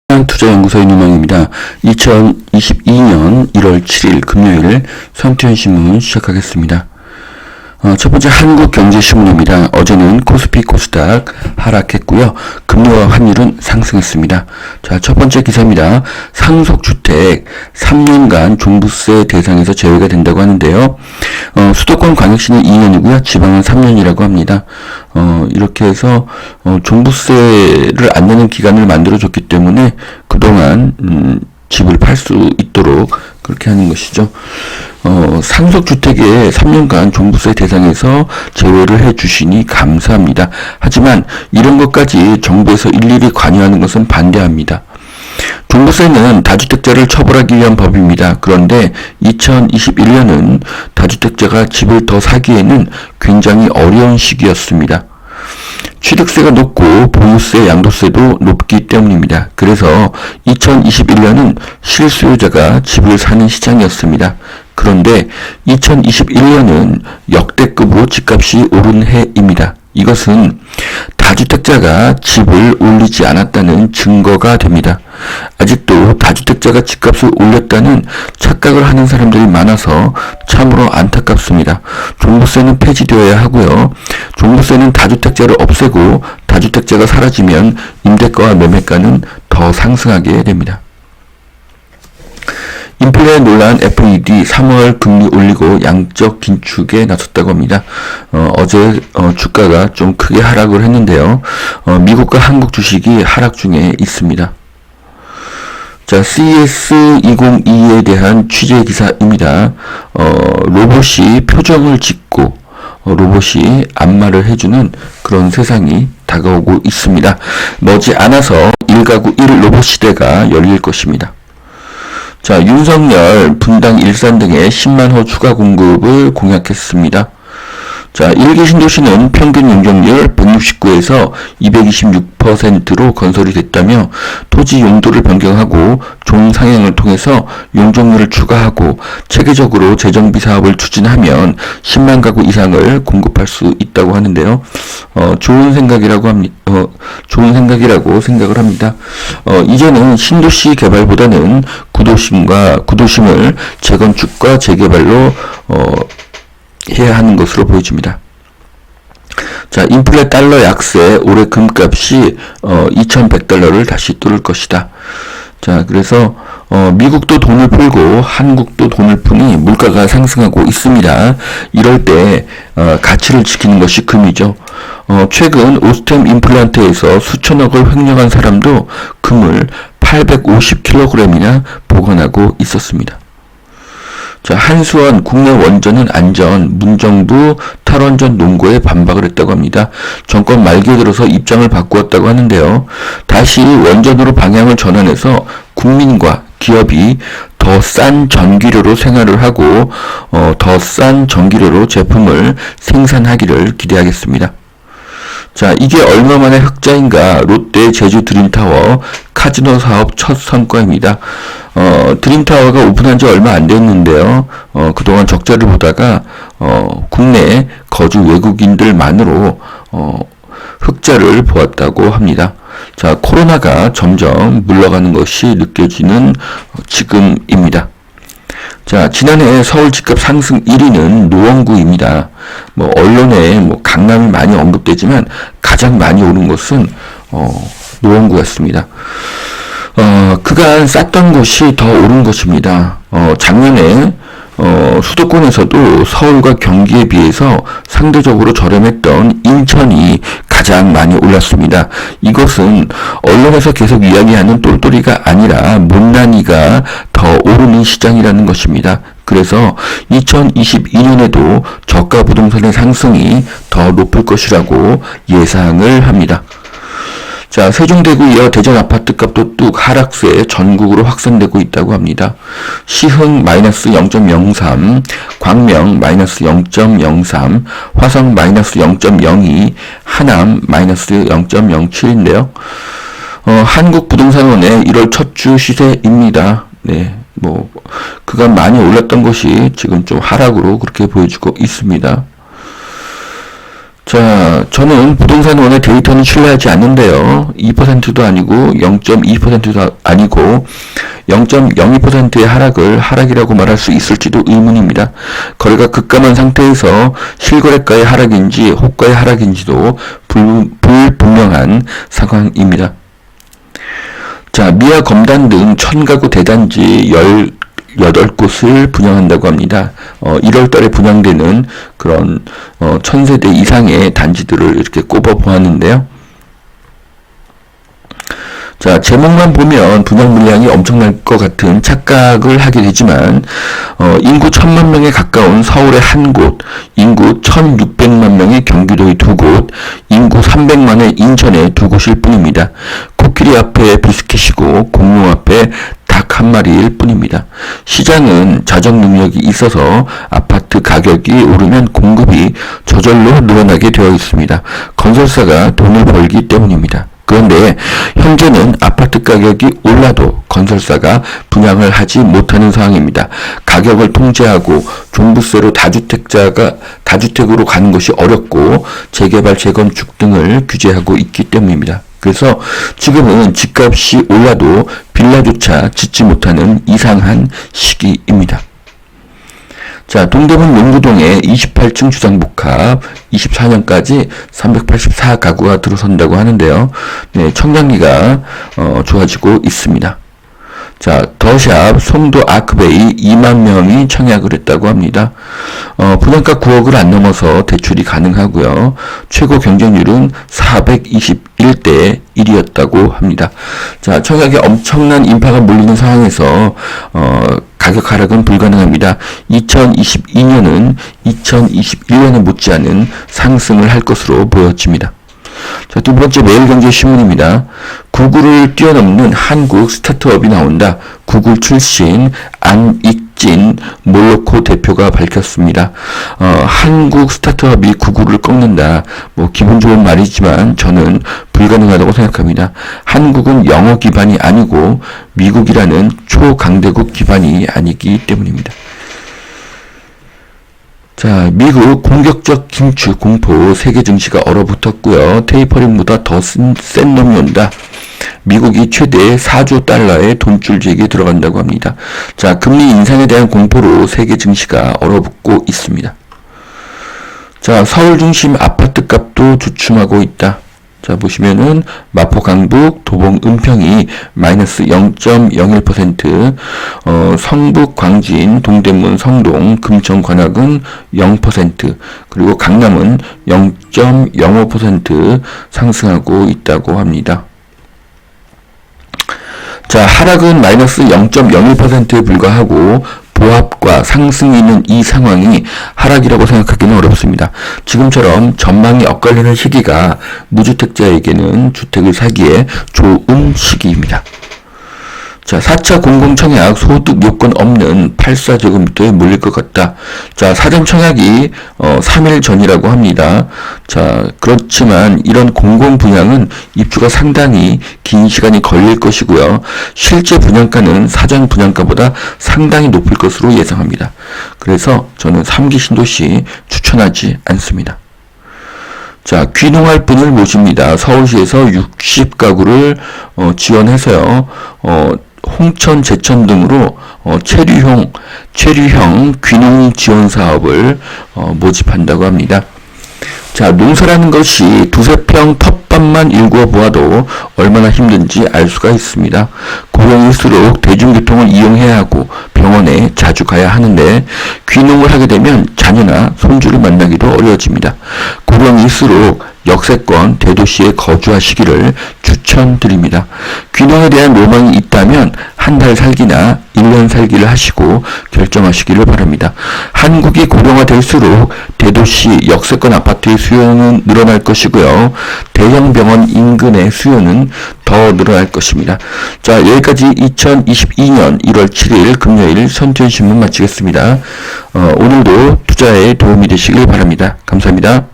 투자연구소의 유망입니다. 2022년 1월 7일 금요일 성태현신문 시작하겠습니다. 첫 번째 한국경제신문입니다. 어제는 코스피 코스닥 하락했고요. 금리와 환율은 상승했습니다. 자, 첫 번째 기사입니다. 상속주택 3년간 종부세 대상에서 제외가 된다고 하는데요. 수도권 광역시는 2년이고요. 지방은 3년이라고 합니다. 이렇게 해서 종부세를 안 내는 기간을 만들어줬기 때문에 그동안 집을 팔 수 있도록 그렇게 하는 것이죠. 상속주택에 3년간 종부세 대상에서 제외를 해주시니 감사합니다. 하지만 이런 것까지 정부에서 일일이 관여하는 것은 반대합니다. 종부세는 다주택자를 처벌하기 위한 법입니다. 그런데 2021년은 다주택자가 집을 더 사기에는 굉장히 어려운 시기였습니다. 취득세가 높고 보유세, 양도세도 높기 때문입니다. 그래서 2021년은 실수요자가 집을 사는 시장이었습니다. 그런데 2021년은 역대급으로 집값이 오른 해입니다. 이것은 다주택자가 집을 올리지 않았다는 증거가 됩니다. 아직도 다주택자가 집값을 올렸다는 착각을 하는 사람들이 많아서 참으로 안타깝습니다. 종부세는 폐지되어야 하고요. 종부세는 다주택자를 없애고 다주택자가 사라지면 임대가와 매매가는 더 상승하게 됩니다. 인플레 논란 FED 3월 금리 올리고 양적 긴축에 나섰다고 합니다. 어제 주가가 좀 크게 하락을 했는데요. 미국과 한국 주식이 하락 중에 있습니다. 자, CES 2022에 대한 취재 기사입니다. 로봇이 표정을 짓고 로봇이 안마를 해주는 그런 세상이 다가오고 있습니다. 머지않아서 1가구 1 로봇 시대가 열릴 것입니다. 자, 윤석열 분당 일산 등에 10만호 추가 공급을 공약했습니다. 자, 1기 신도시는 평균 용적률 169에서 226%로 건설이 됐다며 토지 용도를 변경하고 종상향을 통해서 용적률을 추가하고 체계적으로 재정비 사업을 추진하면 10만 가구 이상을 공급할 수 있다고 하는데요. 좋은 생각이라고 생각을 합니다. 이제는 신도시 개발보다는 구도심을 재건축과 재개발로 해야 하는 것으로 보여집니다. 자, 인플레 달러 약세, 올해 금값이 2100달러를 다시 뚫을 것이다. 자, 그래서 미국도 돈을 풀고 한국도 돈을 푸니 물가가 상승하고 있습니다. 이럴 때 가치를 지키는 것이 금이죠. 최근 오스템 임플란트에서 수천억을 횡령한 사람도 금을 850kg이나 보관하고 있었습니다. 자, 한수원 국내 원전은 안전, 문정부 탈원전 논거에 반박을 했다고 합니다. 정권 말기에 들어서 입장을 바꾸었다고 하는데요. 다시 원전으로 방향을 전환해서 국민과 기업이 더 싼 전기료로 생활을 하고 더 싼 전기료로 제품을 생산하기를 기대하겠습니다. 자, 이게 얼마만의 흑자인가? 롯데 제주 드림타워 카지노 사업 첫 성과입니다. 드림타워가 오픈한 지 얼마 안 됐는데요. 그동안 적자를 보다가 국내 거주 외국인들만으로 흑자를 보았다고 합니다. 자, 코로나가 점점 물러가는 것이 느껴지는 지금입니다. 자, 지난해 서울 집값 상승 1위는 노원구입니다. 언론에 강남이 많이 언급되지만 가장 많이 오른 것은 노원구였습니다. 그간 쌌던 곳이 더 오른 것입니다. 작년에 수도권에서도 서울과 경기에 비해서 상대적으로 저렴했던 인천이 가장 많이 올랐습니다. 이것은 언론에서 계속 이야기하는 똘똘이가 아니라 못난이가 더 오르는 시장이라는 것입니다. 그래서 2022년에도 저가 부동산의 상승이 더 높을 것이라고 예상을 합니다. 자, 세종대구 이어 대전 아파트 값도 뚝 하락세 전국으로 확산되고 있다고 합니다. 시흥 마이너스 0.03, 광명 마이너스 0.03, 화성 마이너스 0.02, 하남 마이너스 0.07인데요. 한국부동산원의 1월 첫 주 시세입니다. 네, 그간 많이 올랐던 것이 지금 좀 하락으로 그렇게 보여주고 있습니다. 자, 저는 부동산원의 데이터는 신뢰하지 않는데요. 2%도 아니고 0.2%도 아니고 0.02%의 하락을 하락이라고 말할 수 있을지도 의문입니다. 거래가 급감한 상태에서 실거래가의 하락인지 호가의 하락인지도 불분명한 상황입니다. 자, 미아 검단 등 1000가구 대단지 18곳을 분양한다고 합니다. 1월 달에 분양되는 그런 1000세대 이상의 단지들을 이렇게 꼽아 보았는데요. 자, 제목만 보면 분양 물량이 엄청날 것 같은 착각을 하게 되지만 인구 1000만 명에 가까운 서울의 한 곳, 인구 1600만 명의 경기도의 두 곳, 인구 300만의 인천의 두 곳일 뿐입니다. 코끼리 앞에 비스켓이고 공룡 앞에 닭 한 마리일 뿐입니다. 시장은 자정 능력이 있어서 아파트 가격이 오르면 공급이 저절로 늘어나게 되어 있습니다. 건설사가 돈을 벌기 때문입니다. 그런데 현재는 아파트 가격이 올라도 건설사가 분양을 하지 못하는 상황입니다. 가격을 통제하고 종부세로 다주택으로 가는 것이 어렵고 재개발, 재건축 등을 규제하고 있기 때문입니다. 그래서 지금은 집값이 올라도 빌라조차 짓지 못하는 이상한 시기입니다. 자, 동대문 용구동에 28층 주상복합 24년까지 384가구가 들어선다고 하는데요. 네, 청량리가 좋아지고 있습니다. 자, 더샵 송도 아크베이 2만 명이 청약을 했다고 합니다. 분양가 9억을 안 넘어서 대출이 가능하고요. 최고 경쟁률은 421대 1이었다고 합니다. 자, 청약에 엄청난 인파가 몰리는 상황에서 가격 하락은 불가능합니다. 2022년은 2021년에 못지않은 상승을 할 것으로 보여집니다. 자, 두 번째 매일경제신문입니다. 구글을 뛰어넘는 한국 스타트업이 나온다. 구글 출신 안익진 몰로코 대표가 밝혔습니다. 한국 스타트업이 구글을 꺾는다. 뭐 기분 좋은 말이지만 저는 불가능하다고 생각합니다. 한국은 영어 기반이 아니고 미국이라는 초강대국 기반이 아니기 때문입니다. 자, 미국 공격적 긴축 공포 세계 증시가 얼어붙었고요. 테이퍼링보다 더 센 놈이 온다. 미국이 최대 4조 달러의 돈줄 제기에 들어간다고 합니다. 자, 금리 인상에 대한 공포로 세계 증시가 얼어붙고 있습니다. 자, 서울 중심 아파트 값도 주춤하고 있다. 자, 보시면은 마포 강북 도봉 은평이 마이너스 0.01%, 성북 광진 동대문 성동 금천 관악은 0%, 그리고 강남은 0.05% 상승하고 있다고 합니다. 자, 하락은 마이너스 0.01%에 불과하고 보합과 상승이 있는 이 상황이 하락이라고 생각하기는 어렵습니다. 지금처럼 전망이 엇갈리는 시기가 무주택자에게는 주택을 사기에 좋은 시기입니다. 자, 4차 공공청약 소득 요건 없는 84제곱미터에 몰릴 것 같다. 자, 사전 청약이 3일 전이라고 합니다. 자, 그렇지만 이런 공공 분양은 입주가 상당히 긴 시간이 걸릴 것이고요. 실제 분양가는 사전 분양가보다 상당히 높을 것으로 예상합니다. 그래서 저는 3기 신도시 추천하지 않습니다. 자, 귀농할 분을 모십니다. 서울시에서 60가구를 지원해서요. 홍천, 제천 등으로 체류형 귀농 지원 사업을 모집한다고 합니다. 자, 농사라는 것이 두세 평 텃밭만 일구어 보아도 얼마나 힘든지 알 수가 있습니다. 고령일수록 대중교통을 이용해야 하고 병원에 자주 가야 하는데 귀농을 하게 되면 자녀나 손주를 만나기도 어려워집니다. 고령일수록 역세권 대도시에 거주하시기를 추천드립니다. 귀농에 대한 로망이 있다면 한 달 살기나 1년 살기를 하시고 결정하시기를 바랍니다. 한국이 고령화될수록 대도시 역세권 아파트의 수요는 늘어날 것이고요. 대형 병원 인근의 수요는 더 늘어날 것입니다. 자, 여기까지 2022년 1월 7일 금요일 선투연신문 마치겠습니다. 오늘도 투자에 도움이 되시길 바랍니다. 감사합니다.